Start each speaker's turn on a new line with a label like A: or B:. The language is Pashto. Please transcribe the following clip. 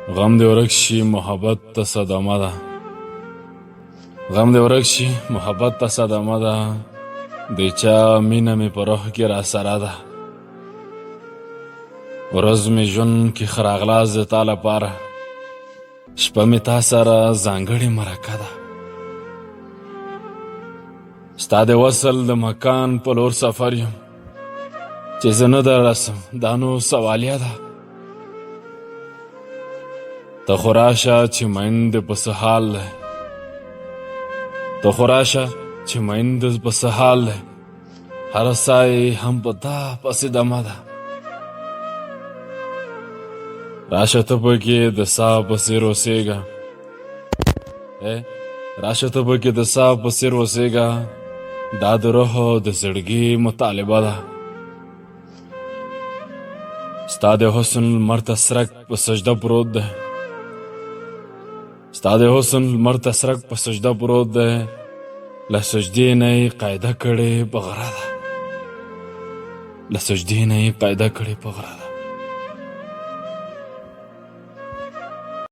A: غم دې ورک شي محبت ته صدمه ده، غم دې ورک شي محبت ته صدمه ده، د چا مینه مې په روح کې را سره ده. ورځ مې ژوند کې ښه راغلاست د تا لپاره، شپه مې تا سره ځانګړې مرکه ده. ستا د وصل د مکان په لور سفر یم، چې زه نه در رسم دا نو سوالیه ده. ته خو راشه چې مین د په څه حال دی، ته خو راشه چې مین د په څه حال دی، هره ساه یې هم په تا پسې دمه ده. راشه ته پکې د ساه په څېر اوسېږه، راشه ته پکې د ساه په څېر اوسېږه، دا د روح د زړګي مطالبه ده. ستا د حسن لمر ته سرک په سجده پروت دی، ستا د حسن لمر ته سرک په سجده پروت دی، له سجدې نه یې قاعده کړې په غره ده، له سجدې نه یې قاعده کړې په غره ده.